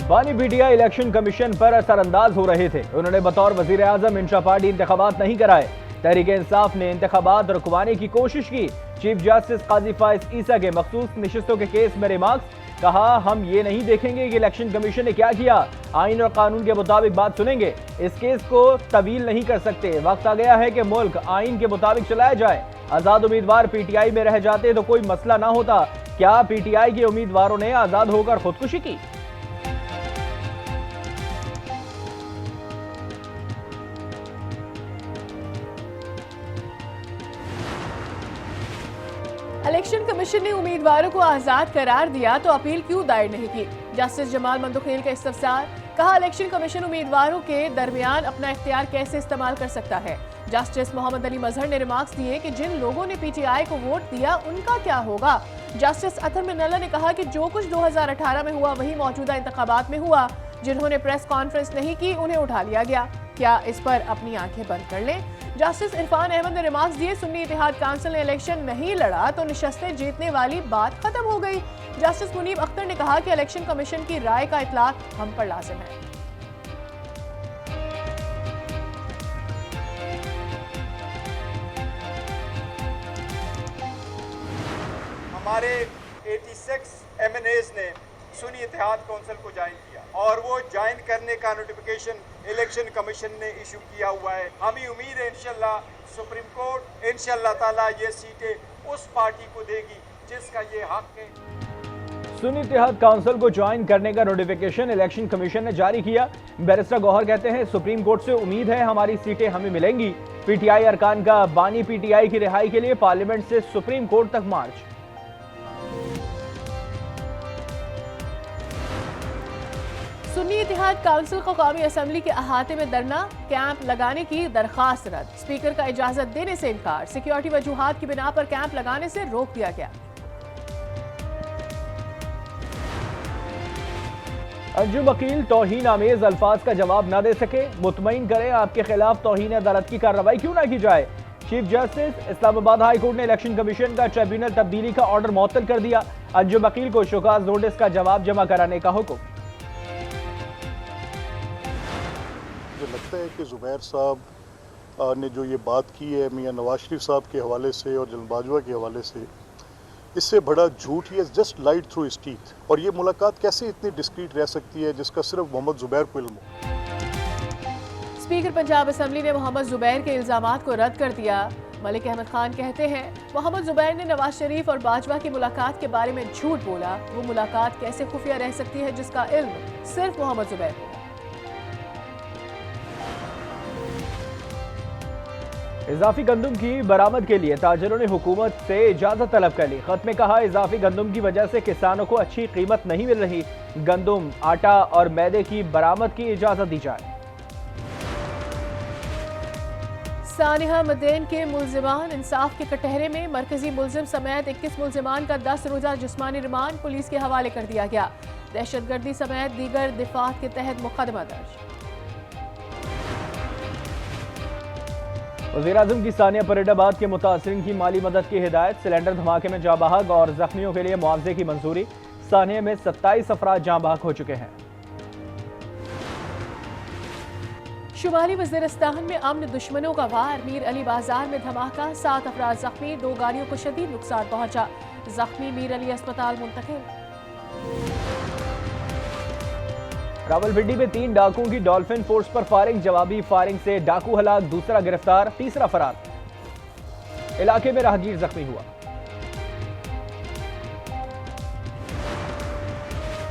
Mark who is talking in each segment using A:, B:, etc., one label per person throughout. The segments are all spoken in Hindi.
A: बानी पीटीआई इलेक्शन कमीशन पर असरअंदाज हो रहे थे। उन्होंने बतौर वजीर आजम इंट्रा पार्टी इंतखाबात नहीं कराए। तहरीक इंसाफ ने इंतखाबात रुकवाने की कोशिश की। चीफ जस्टिस काजी फाइज ईसा के मखसूस नशिस्तों के केस में रिमार्क्स। कहा, हम ये नहीं देखेंगे कि इलेक्शन कमीशन ने क्या किया, आइन और कानून के मुताबिक बात सुनेंगे। इस केस को तवील नहीं कर सकते। वक्त आ गया है कि मुल्क आइन के मुताबिक चलाया जाए। आजाद उम्मीदवार पीटीआई में रह जाते तो कोई मसला ना होता। क्या पीटीआई के उम्मीदवारों ने आजाद होकर खुदकुशी की?
B: इलेक्शन कमीशन ने उम्मीदवारों को आजाद करार दिया तो अपील क्यों दायर नहीं की? जस्टिस जमाल मंदोखेल का इस्तफसार। कहा, इलेक्शन कमीशन उम्मीदवारों के दरमियान अपना इख्तियार कैसे इस्तेमाल कर सकता है। जस्टिस मोहम्मद अली मजहर ने रिमार्क्स दिए कि जिन लोगों ने पीटीआई को वोट दिया उनका क्या होगा। जस्टिस अतर मिनल्ला ने कहा कि जो कुछ 2018 में हुआ वही मौजूदा इंतखाबात में हुआ। जिन्होंने प्रेस कॉन्फ्रेंस नहीं की उन्हें उठा लिया गया। क्या इस पर अपनी आंखें बंद कर लें? जस्टिस इरफान अहमद ने रिमार्क्स दिए, सुन्नी इत्तेहाद काउंसिल ने इलेक्शन नहीं लड़ा तो निशस्तें जीतने वाली बात खत्म हो गई। जस्टिस मुनीब अख्तर ने कहा कि इलेक्शन कमीशन की राय का इतलाक हम पर लाजिम है।
C: हमारे 86 MNAs ने सुन्नी इत्तेहाद काउंसिल को ज्वाइन किया और वो ज्वाइन करने का नोटिफिकेशन इलेक्शन कमीशन ने इशू किया हुआ है। हमें उम्मीद है इंशाल्लाह सुप्रीम कोर्ट इंशाल्लाह ताला ये सीटें उस पार्टी को देगी जिसका ये हक है।
A: सुन्नी इत्तेहाद काउंसिल को ज्वाइन करने का नोटिफिकेशन इलेक्शन कमीशन ने जारी किया। बैरिस्टर गौहर कहते हैं, सुप्रीम कोर्ट से उम्मीद है हमारी सीटें हमें मिलेंगी। पीटीआई अरकान का बानी पीटीआई की रिहाई के लिए पार्लियामेंट से सुप्रीम कोर्ट तक मार्च।
B: सुन्नी इत्तेहाद काउंसिल को कौमी असम्बली के अहाते में धरना कैंप लगाने की दरखास्त रद्द। स्पीकर का इजाजत देने से इनकार। सिक्योरिटी वजूहात की बिना पर कैंप लगाने से रोक दिया गया।
A: अंजुम वकील तौहीन आमेज अल्फाज का जवाब न दे सके। मुतमईन करें, आपके खिलाफ तौहीन अदालत की कार्रवाई क्यों ना की जाए। Chief justice Islamabad high court ने इलेक्शन कमीशन का ट्रिब्यूनल तब्दीली का ऑर्डर मुअत्तल कर दिया। अंजुम वकील को शोकाज नोटिस का जवाब जमा कराने का हुक्म।
D: मुझे लगता है कि ज़ुबैर साहब ने जो ये बात की है मियां नवाज शरीफ साहब के हवाले से और जनरल बाजवा के हवाले से, इससे बड़ा झूठ ही जस्ट लाइड थ्रू हिज टीथ। और ये मुलाकात कैसे इतनी डिस्क्रीट रह सकती है जिसका सिर्फ मोहम्मद ज़ुबैर को इल्म हो।
B: स्पीकर पंजाब असम्बली ने मोहम्मद ज़ुबैर के इल्जामात को रद्द कर दिया। मलिक अहमद खान कहते हैं, मोहम्मद ज़ुबैर ने नवाज शरीफ और बाजवा की मुलाकात के बारे में झूठ बोला। वो मुलाकात कैसे खुफिया रह सकती है जिसका इल्म सिर्फ मोहम्मद ज़ुबैर को।
A: इजाफी गंदम की बरामद के लिए ताजरों ने हुकूमत से इजाजत तलब कर ली। खत में कहा, इजाफी गंदम की वजह से किसानों को अच्छी कीमत नहीं मिल रही। गंदम, आटा और मैदे की बरामद की इजाजत दी जाए।
B: सानिहा मदेन के मुल्जिमान इंसाफ के कटहरे में मरकजी मुल्जिम समेत 21 मुल्जिमान का 10 रोजा जिस्मानी रिमांड पुलिस के हवाले कर दिया गया। दहशतगर्दी समेत दीगर दिफात के तहत मुकदमा दर्ज।
A: वज़ीर-ए-आज़म की सानिया फरीदाबाद के मुतासिरीन की माली मदद की हिदायत। सिलेंडर धमाके में जाँ बहक और जख्मियों के लिए मुआवजे की मंजूरी। सानिया में 27 अफराद जाँ बहक हो चुके हैं।
B: शुमाली वज़ीरिस्तान में अमन दुश्मनों का वार। मीर अली बाजार में धमाका, 7 अफराद जख्मी, 2 गाड़ियों को शदीद नुकसान पहुंचा। जख्मी मीर अली अस्पताल मुंतकिल।
A: रावलपिंडी में 3 डाकुओं की डॉल्फिन फोर्स पर फायरिंग। जवाबी फायरिंग से डाकू हलाक, दूसरा गिरफ्तार, तीसरा फरार। इलाके में राहगीर जख्मी हुआ।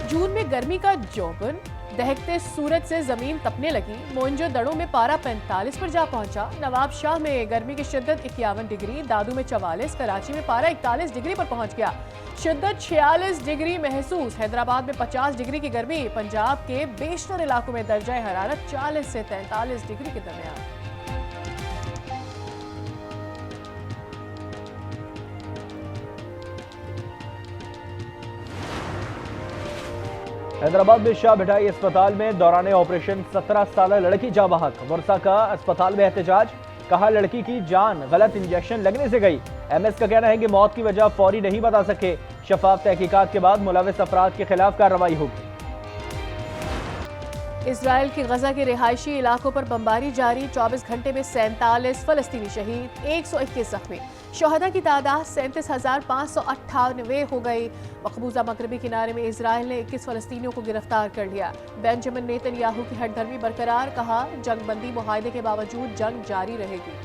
B: जून में गर्मी का जोबन, दहकते सूरज से जमीन तपने लगी। मोइंजो दड़ों में पारा 45 पर जा पहुंचा। नवाब शाह में गर्मी की शिद्दत 51 डिग्री, दादू में 44, कराची में पारा 41 डिग्री पर पहुंच गया। शिद्दत 46 डिग्री महसूस। हैदराबाद में 50 डिग्री की गर्मी। पंजाब के बेशतर इलाकों में दर्जा हरारत 40 से 43 डिग्री के दरमियान।
A: हैदराबाद में शाह भिटाई अस्पताल में दौरान ऑपरेशन 17 साल लड़की जाँ बहक। वर्षा का अस्पताल में एहतजाज। कहा, लड़की की जान गलत इंजेक्शन लगने से गई। एमएस का कहना है कि मौत की वजह फौरी नहीं बता सके। शफाफ तहकीकात के बाद मुलविस अफराद के खिलाफ कार्रवाई होगी।
B: इसराइल के गजा के रिहायशी इलाकों पर बमबारी जारी, 24 घंटे में 47 फलस्तीनी शहीद, 121 जख्मी। शोहदा की तादाद 37,598 हो गई। मकबूजा मगरबी किनारे में इसराइल ने 21 फलस्तीनियों को गिरफ्तार कर लिया। बेंजामिन नेतन्याहू की हठधर्मी बरकरार, कहा जंगबंदी मुआहदे के बावजूद जंग जारी रहेगी।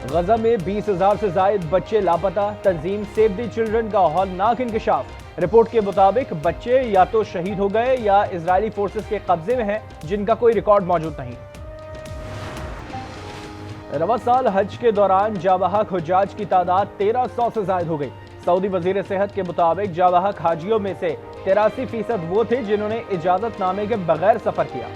A: गजा में 20,000 से जायद बच्चे लापता, तंजीम सेव द चिल्ड्रन का हौलनाक इंकशाफ। रिपोर्ट के मुताबिक बच्चे या तो शहीद हो गए या इजरायली फोर्सेस के कब्जे में हैं, जिनका कोई रिकॉर्ड मौजूद नहीं। रवा साल हज के दौरान जावाहक हुज्जाज की तादाद 1300 से जायद हो गई। सऊदी वजीर सेहत के मुताबिक जावाहक हाजियों में से 83% वो थे जिन्होंने इजाजतनामे के बगैर सफर किया।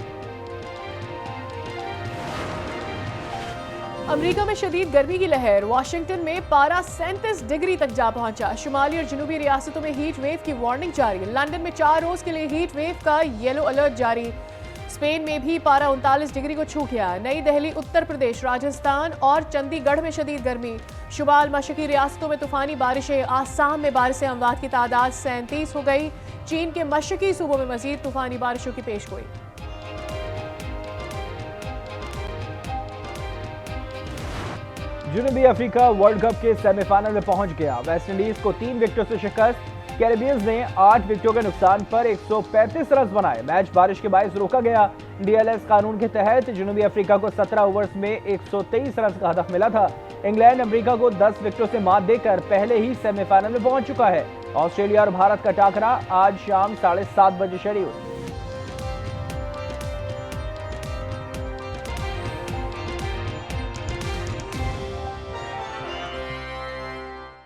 B: अमेरिका में शदीद गर्मी की लहर, वाशिंगटन में पारा 37 डिग्री तक जा पहुंचा। शुमाली और जनूबी रियासतों में हीट वेव की वार्निंग जारी। लंदन में 4 रोज के लिए हीट वेव का येलो अलर्ट जारी। स्पेन में भी पारा 39 डिग्री को छू गया। नई दिल्ली, उत्तर प्रदेश, राजस्थान और चंडीगढ़ में शदीद गर्मी। शुमाल मशरकी रियासतों में तूफानी बारिशें। आसाम में बारिश अमवात की तादाद 37 हो गई। चीन के मशरकी सूबों में मजीद तूफानी बारिशों की पेशगोई।
A: जनूबी अफ्रीका वर्ल्ड कप के सेमीफाइनल में पहुंच गया। वेस्टइंडीज को 3 विकेटों से शिकस्त। कैरेबियंस ने 8 विकेटों के नुकसान पर 135 रन बनाए। मैच बारिश के बायस रोका गया। डीएलएस कानून के तहत जनूबी अफ्रीका को 17 ओवर्स में 123 रन का हदफ मिला था। इंग्लैंड अफ्रीका को 10 विकेटों से मात देकर पहले ही सेमीफाइनल में पहुंच चुका है। ऑस्ट्रेलिया और भारत का टाकरा आज शाम 7:30 बजे शेड्यूल।